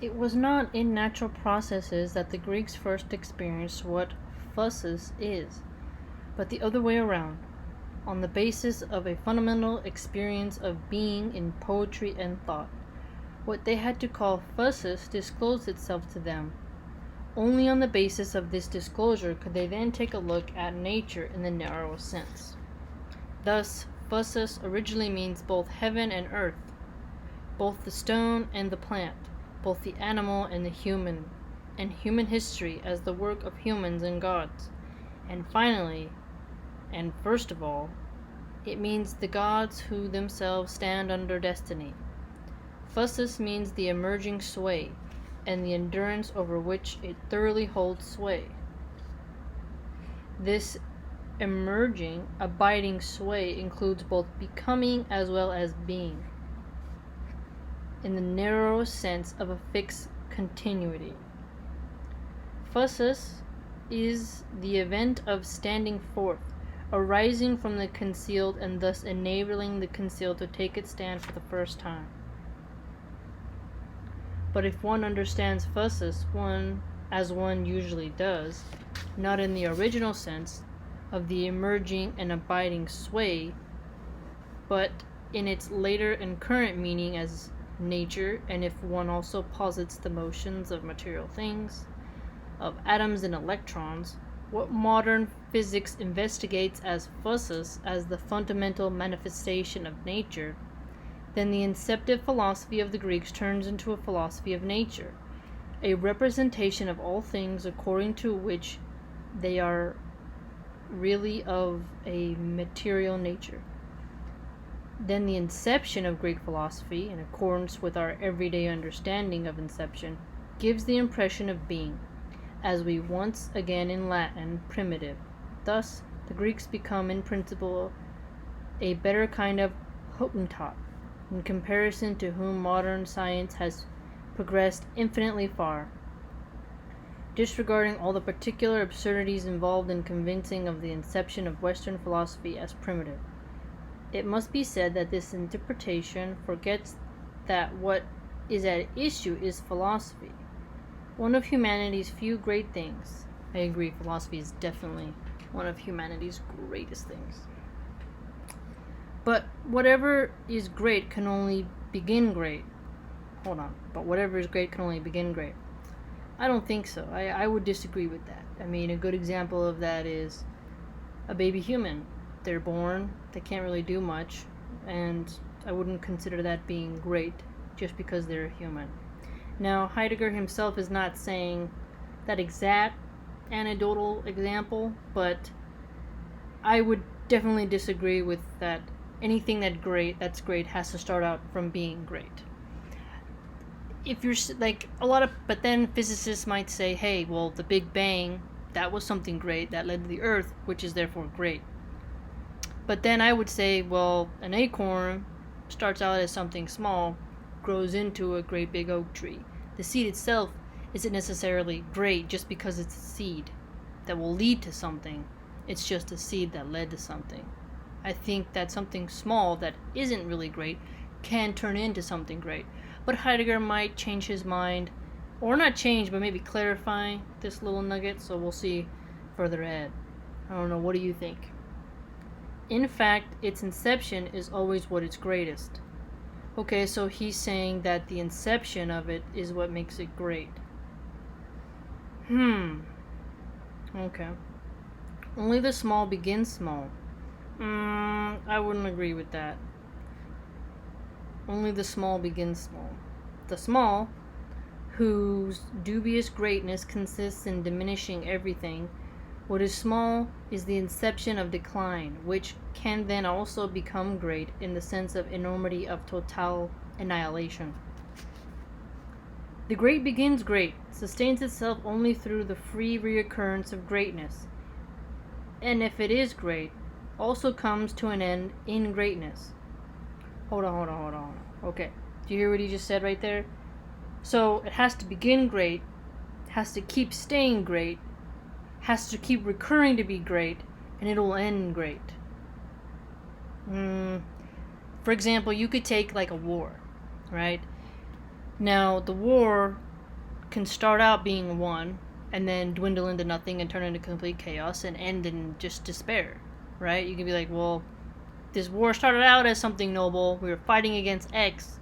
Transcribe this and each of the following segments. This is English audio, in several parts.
It was not in natural processes that the Greeks first experienced what physis is, but the other way around, on the basis of a fundamental experience of being in poetry and thought. What they had to call physis disclosed itself to them. Only on the basis of this disclosure could they then take a look at nature in the narrow sense. Thus, physis originally means both heaven and earth, both the stone and the plant, both the animal and the human, and human history as the work of humans and gods. And finally, and first of all, it means the gods who themselves stand under destiny. Physis means the emerging sway, and the endurance over which it thoroughly holds sway. This emerging, abiding sway includes both becoming as well as being, in the narrow sense of a fixed continuity. Physis is the event of standing forth, arising from the concealed and thus enabling the concealed to take its stand for the first time. But if one understands physis as one usually does, not in the original sense of the emerging and abiding sway, but in its later and current meaning as nature, and if one also posits the motions of material things, of atoms and electrons, what modern physics investigates as physis as the fundamental manifestation of nature, then the inceptive philosophy of the Greeks turns into a philosophy of nature, a representation of all things according to which they are really of a material nature. Then the inception of Greek philosophy, in accordance with our everyday understanding of inception, gives the impression of being, as we once again in Latin, primitive. Thus, the Greeks become in principle a better kind of Hottentot, in comparison to whom modern science has progressed infinitely far, disregarding all the particular absurdities involved in convincing of the inception of Western philosophy as primitive. It must be said that this interpretation forgets that what is at issue is philosophy, one of humanity's few great things. I agree, philosophy is definitely one of humanity's greatest things. But whatever is great can only begin great. But whatever is great can only begin great. I don't think so. I would disagree with that. I mean, a good example of that is a baby human. They're born, they can't really do much, and I wouldn't consider that being great just because they're a human. Now, Heidegger himself is not saying that exact anecdotal example, but I would definitely disagree with that. Anything that's great has to start out from being great. If you're but then physicists might say, hey, well, the Big Bang, that was something great that led to the Earth, which is therefore great. But then I would say, well, an acorn starts out as something small, grows into a great big oak tree. The seed itself isn't necessarily great just because it's a seed that will lead to something. It's just a seed that led to something. I think that something small that isn't really great can turn into something great. But Heidegger might change his mind, or not change, but maybe clarify this little nugget, so we'll see further ahead. I don't know, what do you think? In fact, its inception is always what is greatest. Okay, so he's saying that the inception of it is what makes it great. Okay. Only the small begins small. I wouldn't agree with that. Only the small begins small. The small, whose dubious greatness consists in diminishing everything, what is small is the inception of decline, which can then also become great in the sense of enormity of total annihilation. The great begins great, sustains itself only through the free reoccurrence of greatness, and if it is great, also comes to an end in greatness. Hold on. Okay, do you hear what he just said right there? So it has to begin great, has to keep staying great, has to keep recurring to be great, and it'll end great. For example, you could take like a war, right? Now, the war can start out being one and then dwindle into nothing and turn into complete chaos and end in just despair, right? You can be like, well, this war started out as something noble. We were fighting against X,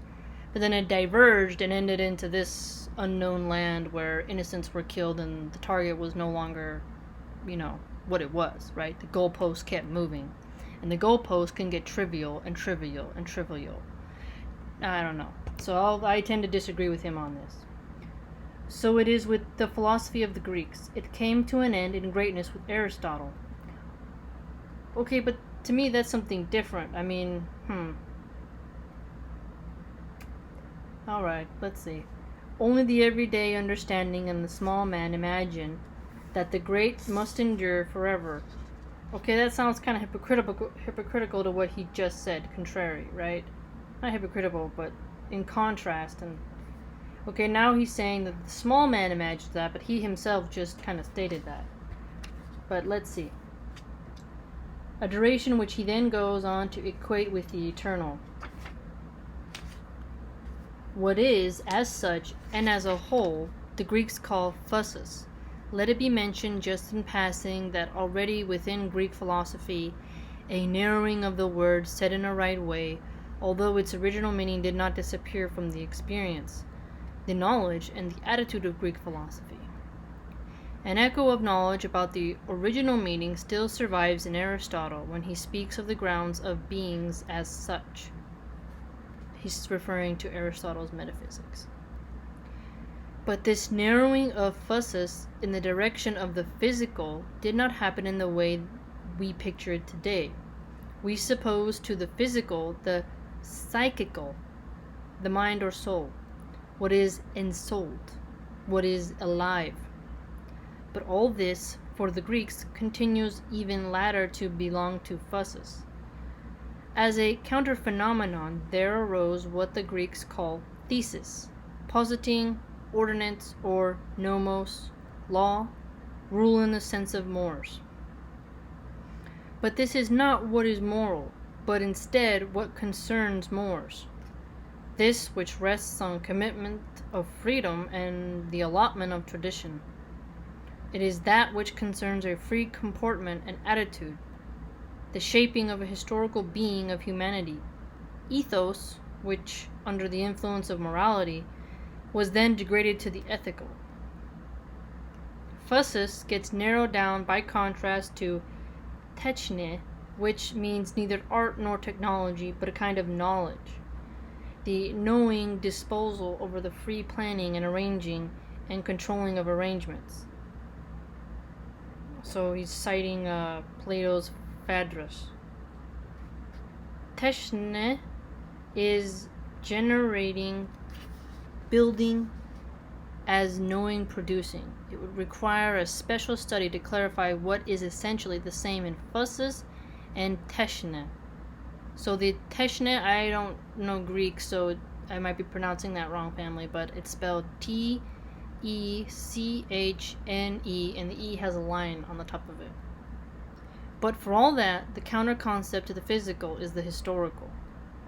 but then it diverged and ended into this unknown land where innocents were killed and the target was no longer, what it was, right? The goalpost kept moving. And the goalpost can get trivial and trivial and trivial. I don't know. So I tend to disagree with him on this. So it is with the philosophy of the Greeks. It came to an end in greatness with Aristotle. Okay, but to me that's something different. I mean, Alright, let's see. Only the everyday understanding and the small man imagine that the great must endure forever. Okay, that sounds kind of hypocritical to what he just said, contrary, right? Not hypocritical, but in contrast. And okay, now he's saying that the small man imagines that, but he himself just kind of stated that. But let's see. A duration which he then goes on to equate with the eternal. What is, as such, and as a whole, the Greeks call phusis. Let it be mentioned just in passing that already within Greek philosophy, a narrowing of the word said in a right way, although its original meaning did not disappear from the experience, the knowledge, and the attitude of Greek philosophy. An echo of knowledge about the original meaning still survives in Aristotle when he speaks of the grounds of beings as such. He's referring to Aristotle's Metaphysics. But this narrowing of phusis in the direction of the physical did not happen in the way we picture it today. We suppose to the physical the psychical, the mind or soul, what is ensouled, what is alive. But all this, for the Greeks, continues even later to belong to phusis. As a counter-phenomenon, there arose what the Greeks call thesis, positing ordinance or nomos, law, rule in the sense of mores. But this is not what is moral, but instead what concerns mores. This which rests on commitment of freedom and the allotment of tradition. It is that which concerns a free comportment and attitude, the shaping of a historical being of humanity. Ethos, which, under the influence of morality, was then degraded to the ethical. Phusis gets narrowed down by contrast to techne, which means neither art nor technology, but a kind of knowledge. The knowing disposal over the free planning and arranging and controlling of arrangements. So he's citing Plato's Phaedrus. Techne is generating, building as knowing producing. It would require a special study to clarify what is essentially the same in phusis and techne. So the techne, I don't know Greek, so I might be pronouncing that wrong, family, but it's spelled T-E-C-H-N-E, and the E has a line on the top of it. But for all that, the counter-concept to the physical is the historical,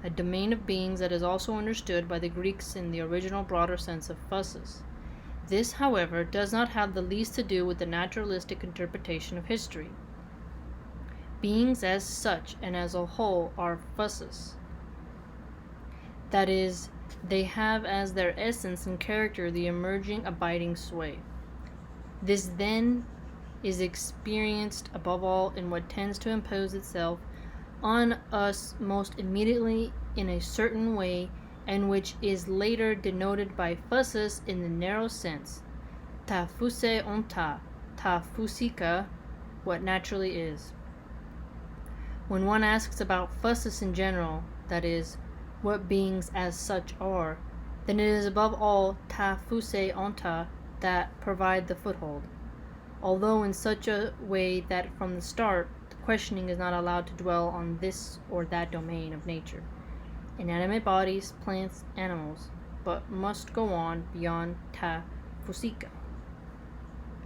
a domain of beings that is also understood by the Greeks in the original broader sense of phusis. This, however, does not have the least to do with the naturalistic interpretation of history. Beings as such and as a whole are phusis. That is, they have as their essence and character the emerging abiding sway. This then is experienced above all in what tends to impose itself on us most immediately in a certain way, and which is later denoted by phusis in the narrow sense, ta phuse onta, ta phusika, what naturally is. When one asks about phusis in general, that is, what beings as such are, then it is above all ta phuse onta that provide the foothold, although in such a way that from the start the questioning is not allowed to dwell on this or that domain of nature, inanimate bodies, plants, animals, but must go on beyond ta phusika.